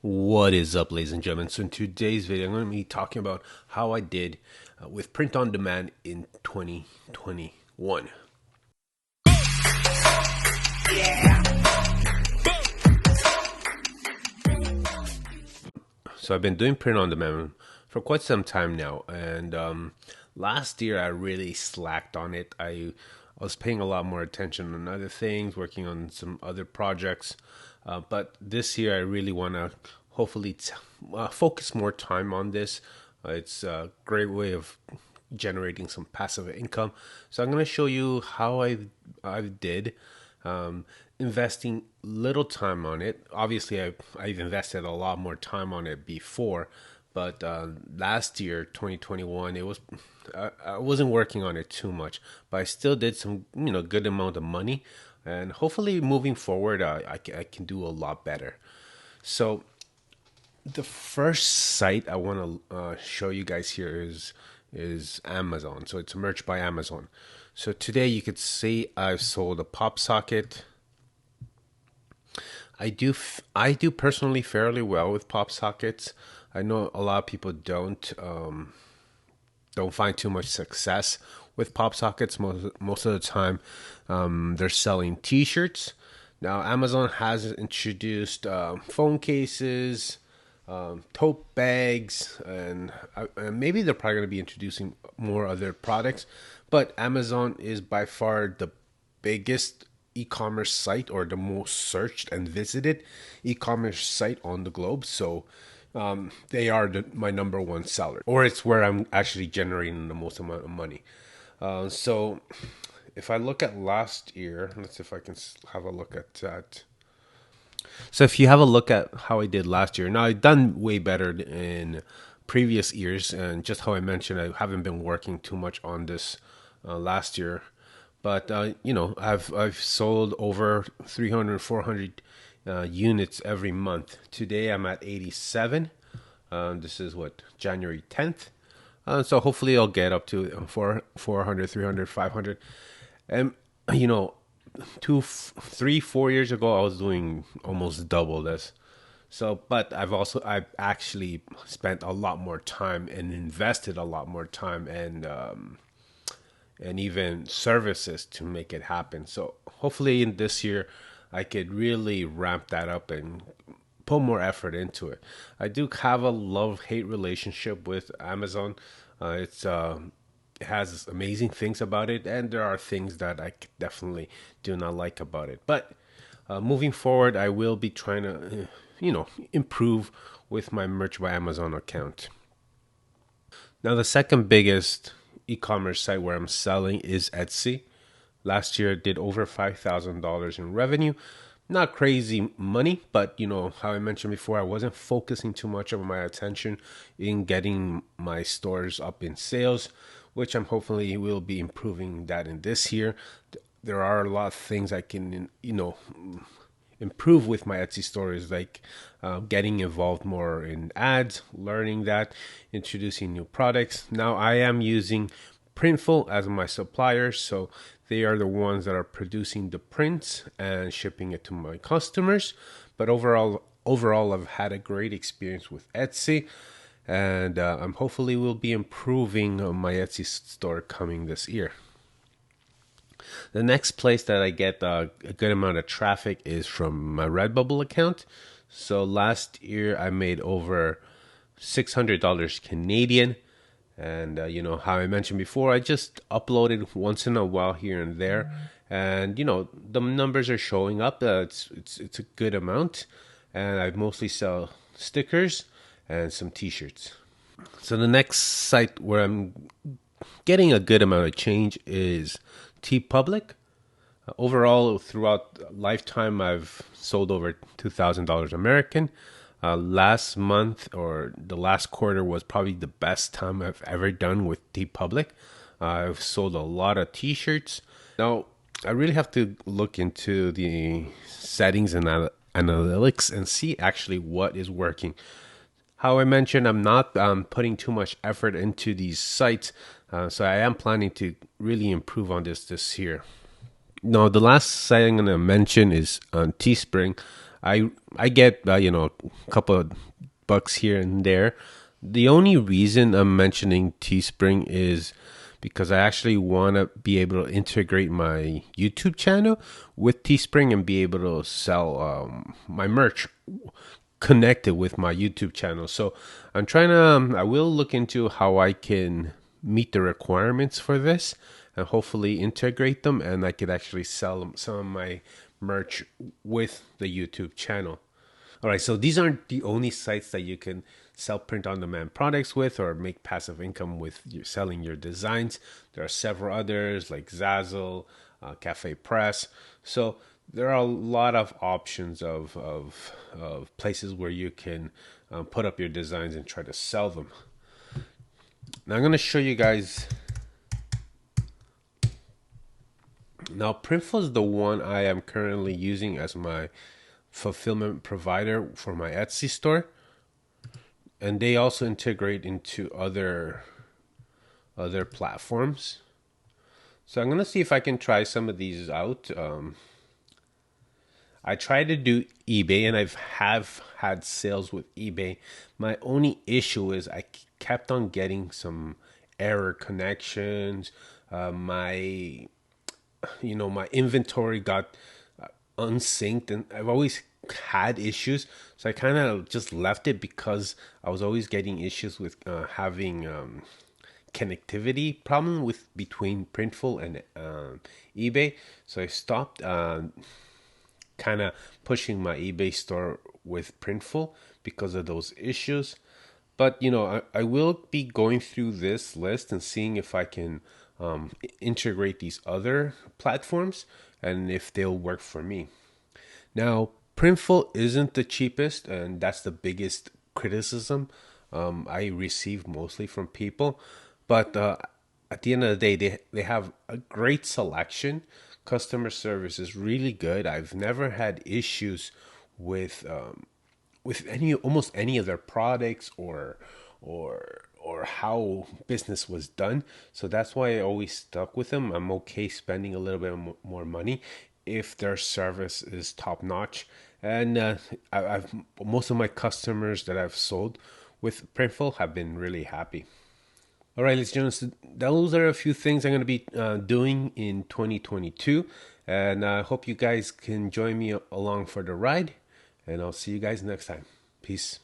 What is up, ladies and gentlemen? So in today's video, I'm going to be talking about how I did with print on demand in 2021. So I've been doing print on demand for quite some time now, and last year I really slacked on it. I was paying a lot more attention on other things, working on some other projects, but this year I really want to hopefully focus more time on this. It's a great way of generating some passive income. So I'm going to show you how I did investing little time on it. Obviously, I've invested a lot more time on it before, but last year, 2021, I wasn't working on it too much, but I still did some good amount of money, and hopefully moving forward, I can do a lot better. So the first site I want to show you guys here is Amazon. So it's merch by Amazon. So today you could see I've sold a pop socket. I do personally fairly well with pop sockets. I know a lot of people don't find too much success with pop sockets. Most of the time, they're selling T-shirts. Now Amazon has introduced phone cases, tote bags, and maybe they're probably going to be introducing more other products. But Amazon is by far the biggest e-commerce site, or the most searched and visited e-commerce site on the globe. So they are my number one seller, or it's where I'm actually generating the most amount of money. So if I look at last year, let's see if I can have a look at that. So if you have a look at how I did last year, now I've done way better in previous years, and just how I mentioned, I haven't been working too much on this last year, but I've sold over 300, 400 units every month. Today I'm at 87. This is January 10th. So hopefully I'll get up to 400, 300, 500. And 3, 4 years ago, I was doing almost double this. So, but I've actually spent a lot more time and invested a lot more time and even services to make it happen. So hopefully in this year, I could really ramp that up and put more effort into it. I do have a love-hate relationship with Amazon. It has amazing things about it, and there are things that I definitely do not like about it. But moving forward, I will be trying to, improve with my Merch by Amazon account. Now, the second biggest e-commerce site where I'm selling is Etsy. Last year, I did over $5,000 in revenue. Not crazy money, but how I mentioned before, I wasn't focusing too much of my attention in getting my stores up in sales, which I'm hopefully will be improving that in this year. There are a lot of things I can, improve with my Etsy stores, like getting involved more in ads, learning that, introducing new products. Now I am using Printful as my supplier, so they are the ones that are producing the prints and shipping it to my customers. But overall, I've had a great experience with Etsy, and I'm hopefully will be improving my Etsy store coming this year. The next place that I get a good amount of traffic is from my Redbubble account. So last year I made over $600 Canadian. And how I mentioned before, I just uploaded once in a while here and there, and the numbers are showing up. It's a good amount, and I mostly sell stickers and some T-shirts. So the next site where I'm getting a good amount of change is Teepublic. Overall, throughout lifetime, I've sold over $2,000 American. Last month, or the last quarter, was probably the best time I've ever done with Teepublic. I've sold a lot of T-shirts. Now, I really have to look into the settings and analytics and see actually what is working. How I mentioned, I'm not putting too much effort into these sites, so I am planning to really improve on this year. Now, the last site I'm going to mention is on Teespring. I get a couple of bucks here and there. The only reason I'm mentioning Teespring is because I actually want to be able to integrate my YouTube channel with Teespring and be able to sell my merch connected with my YouTube channel. So I'm trying to, I will look into how I can meet the requirements for this and hopefully integrate them, and I could actually sell some of my merch with the YouTube channel. All right, so these aren't the only sites that you can sell print on demand products with or make passive income with your selling your designs. There are several others like Zazzle, Cafe Press. So there are a lot of options of places where you can put up your designs and try to sell them. Now I'm going to show you guys. Now Printful is the one I am currently using as my fulfillment provider for my Etsy store, and they also integrate into other platforms. So I'm gonna see if I can try some of these out. I tried to do eBay, and have had sales with eBay. My only issue is I kept on getting some error connections. My my inventory got unsynced, and I've always had issues, so I kind of just left it because I was always getting issues with having connectivity problem with between Printful and eBay. So I stopped kind of pushing my eBay store with Printful because of those issues. But I will be going through this list and seeing if I can integrate these other platforms and if they'll work for me. Now, Printful isn't the cheapest, and that's the biggest criticism I receive mostly from people. But at the end of the day, they have a great selection. Customer service is really good. I've never had issues with any almost any of their products or how business was done. So that's why I always stuck with them. I'm okay spending a little bit more money if their service is top notch. And I've most of my customers that I've sold with Printful have been really happy. All right, ladies and gentlemen, so those are a few things I'm going to be doing in 2022. And I hope you guys can join me along for the ride. And I'll see you guys next time. Peace.